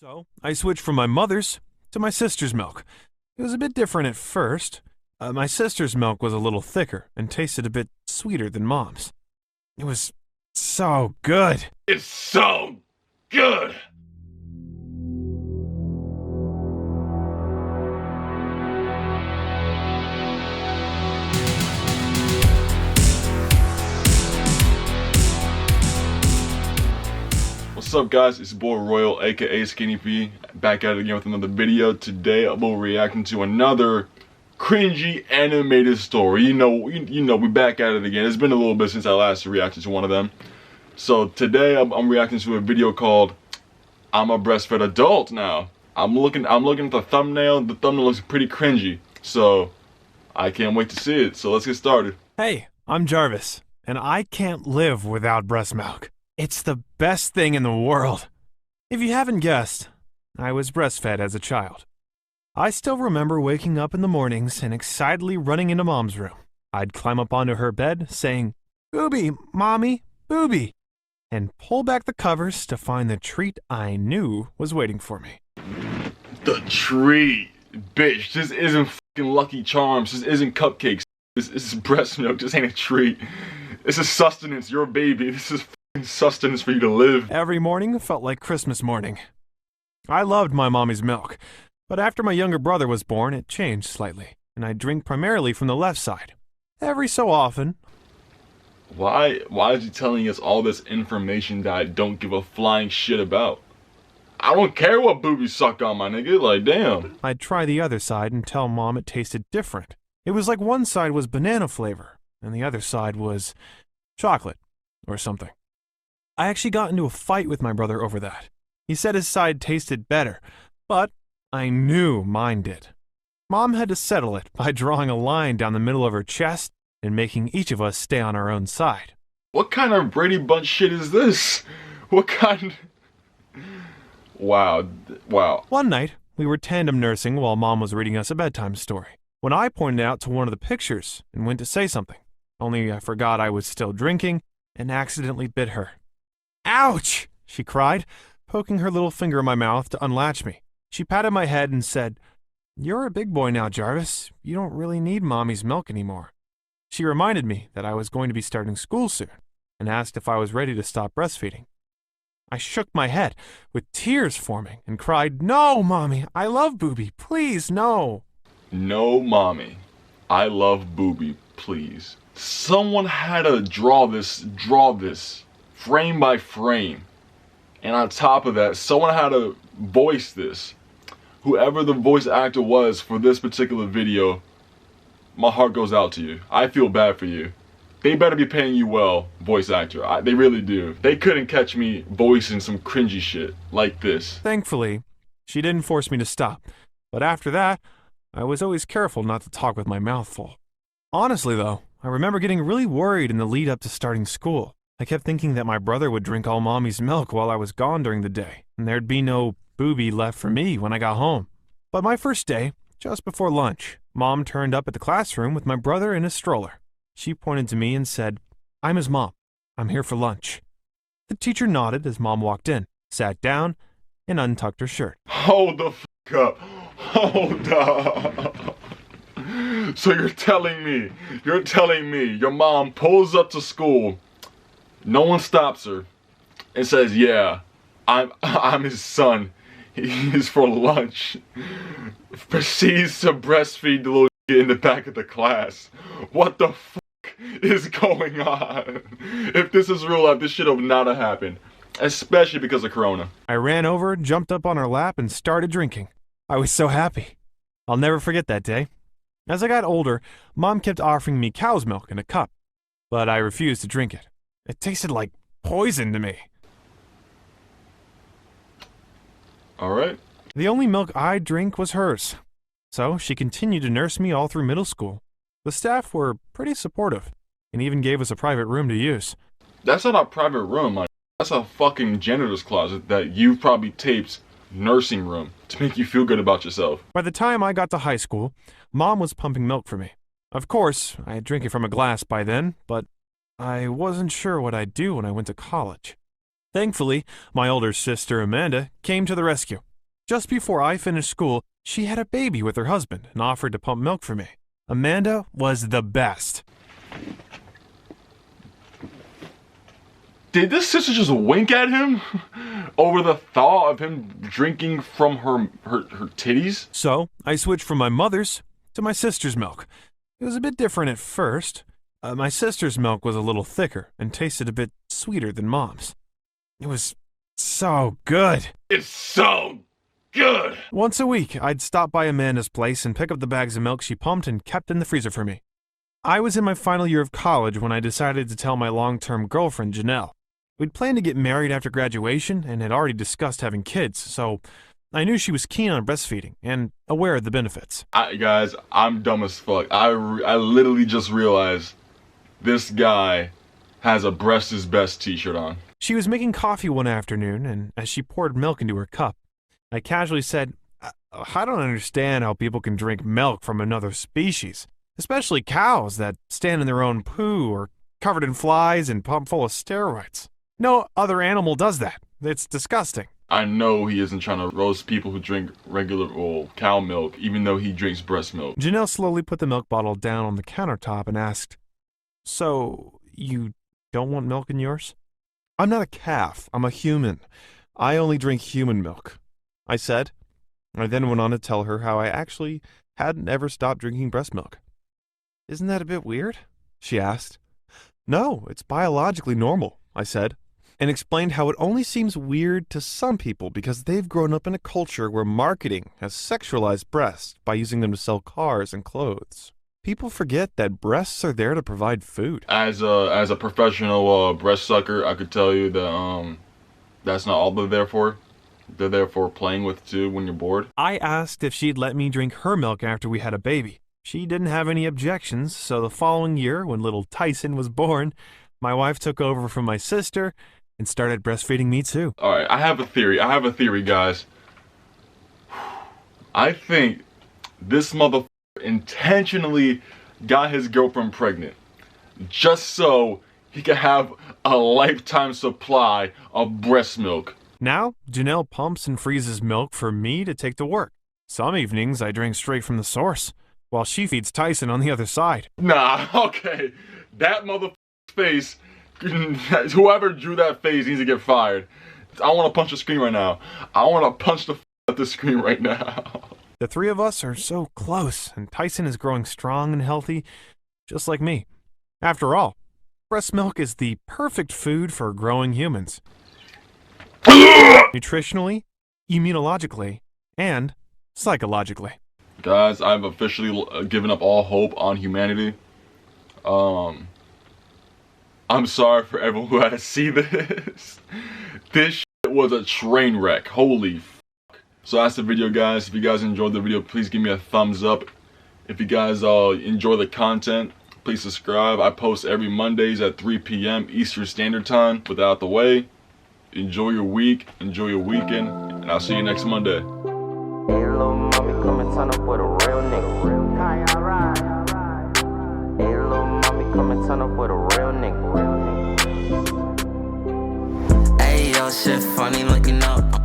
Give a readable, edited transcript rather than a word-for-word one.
So I switched from my mother's to my sister's milk. It was a bit different at first. My sister's milk was a little thicker and tasted a bit sweeter than mom's. It was so good. It's so good! What's up guys, it's your boy Royal aka Skinny P, back at it again with another video. Today I'm reacting to another cringy animated story. You know, we back at it again. It's been a little bit since I last reacted to one of them. So today I'm reacting to a video called I'm a Breastfed Adult Now. I'm looking at the thumbnail. The thumbnail looks pretty cringy, so I can't wait to see it. So let's get started. Hey, I'm Jarvis, and I can't live without breast milk. It's the best thing in the world. If you haven't guessed, I was breastfed as a child. I still remember waking up in the mornings and excitedly running into Mom's room. I'd climb up onto her bed, saying, "Booby, Mommy, booby," and pull back the covers to find the treat I knew was waiting for me. The treat, bitch. This isn't fucking Lucky Charms. This isn't cupcakes. This is breast milk. This ain't a treat. This is sustenance. You're a baby. This is sustenance for you to live. Every morning felt like Christmas morning. I loved my mommy's milk, but after my younger brother was born, it changed slightly, and I drink primarily from the left side. Every so often. Why is he telling us all this information that I don't give a flying shit about? I don't care what boobies suck on, my nigga. Like, damn. I'd try the other side and tell Mom it tasted different. It was like one side was banana flavor, and the other side was chocolate or something. I actually got into a fight with my brother over that. He said his side tasted better, but I knew mine did. Mom had to settle it by drawing a line down the middle of her chest and making each of us stay on our own side. What kind of Brady Bunch shit is this? What kind... Wow. One night, we were tandem nursing while Mom was reading us a bedtime story, when I pointed out to one of the pictures and went to say something, only I forgot I was still drinking and accidentally bit her. "Ouch!" she cried, poking her little finger in my mouth to unlatch me. She patted my head and said, "You're a big boy now, Jarvis. You don't really need Mommy's milk anymore." She reminded me that I was going to be starting school soon and asked if I was ready to stop breastfeeding. I shook my head with tears forming and cried, "No, Mommy, I love Booby. Please, no." No, Mommy, I love Booby, please. Someone had to draw this frame by frame. And on top of that, someone had to voice this. Whoever the voice actor was for this particular video, my heart goes out to you. I feel bad for you. They better be paying you well, voice actor. They really do. They couldn't catch me voicing some cringy shit like this. Thankfully, she didn't force me to stop. But after that, I was always careful not to talk with my mouth full. Honestly, though, I remember getting really worried in the lead up to starting school. I kept thinking that my brother would drink all Mommy's milk while I was gone during the day, and there'd be no booby left for me when I got home. But my first day, just before lunch, Mom turned up at the classroom with my brother in a stroller. She pointed to me and said, "I'm his mom. I'm here for lunch." The teacher nodded as Mom walked in, sat down, and untucked her shirt. Hold the fuck up. Hold up. So you're telling me your mom pulls up to school, no one stops her, and says, "Yeah, I'm his son. He's for lunch." Proceeds to breastfeed the little kid in the back of the class. What the fuck is going on? If this is real life, this should have not have happened. Especially because of Corona. I ran over, jumped up on her lap, and started drinking. I was so happy. I'll never forget that day. As I got older, Mom kept offering me cow's milk in a cup, but I refused to drink it. It tasted like poison to me. Alright. The only milk I'd drink was hers, so she continued to nurse me all through middle school. The staff were pretty supportive, and even gave us a private room to use. That's not a private room, man. That's a fucking janitor's closet that you probably taped nursing room to make you feel good about yourself. By the time I got to high school, Mom was pumping milk for me. Of course, I had drank it from a glass by then, but I wasn't sure what I'd do when I went to college. Thankfully, my older sister Amanda came to the rescue. Just before I finished school, she had a baby with her husband and offered to pump milk for me. Amanda was the best. Did this sister just wink at him over the thought of him drinking from her titties? So I switched from my mother's to my sister's milk. It was a bit different at first. My sister's milk was a little thicker and tasted a bit sweeter than mom's. It was so good. It's so good. Once a week, I'd stop by Amanda's place and pick up the bags of milk she pumped and kept in the freezer for me. I was in my final year of college when I decided to tell my long-term girlfriend, Janelle. We'd planned to get married after graduation and had already discussed having kids, so I knew she was keen on breastfeeding and aware of the benefits. Guys, I'm dumb as fuck. I literally just realized this guy has a breast is best t-shirt on. She was making coffee one afternoon, and as she poured milk into her cup, I casually said, I don't understand how people can drink milk from another species, especially cows that stand in their own poo or covered in flies and pumped full of steroids. No other animal does that. It's disgusting. I know he isn't trying to roast people who drink regular cow milk, even though he drinks breast milk. Janelle slowly put the milk bottle down on the countertop and asked, So, you don't want milk in yours? I'm not a calf. I'm a human. I only drink human milk, I said. I then went on to tell her how I actually hadn't ever stopped drinking breast milk. Isn't that a bit weird? She asked. No, it's biologically normal, I said, and explained how it only seems weird to some people because they've grown up in a culture where marketing has sexualized breasts by using them to sell cars and clothes. People forget that breasts are there to provide food. As a professional breast sucker, I could tell you that that's not all they're there for. They're there for playing with too when you're bored. I asked if she'd let me drink her milk after we had a baby. She didn't have any objections, so the following year, when little Tyson was born, my wife took over from my sister and started breastfeeding me too. Alright, I have a theory, guys. I think this motherfucker intentionally got his girlfriend pregnant just so he could have a lifetime supply of breast milk. Now, Janelle pumps and freezes milk for me to take to work. Some evenings I drink straight from the source, while she feeds Tyson on the other side. Nah, okay. That motherfucker's face, whoever drew that face needs to get fired. I want to punch the screen right now. I want to punch the at the screen right now. The three of us are so close, and Tyson is growing strong and healthy, just like me. After all, breast milk is the perfect food for growing humans. Nutritionally, immunologically, and psychologically. Guys, I've officially given up all hope on humanity. I'm sorry for everyone who had to see this. This shit was a train wreck. Holy fuck. So that's the video, guys. If you guys enjoyed the video, please give me a thumbs up. If you guys enjoy the content, please subscribe. I post every Mondays at 3 p.m. Eastern Standard Time. Without the way, enjoy your week, enjoy your weekend, and I'll see you next Monday. Hey, little mommy, come and turn up with a real nigga. Hey, little mommy, come and turn up with a real nigga. Hey, yo, shit funny looking up.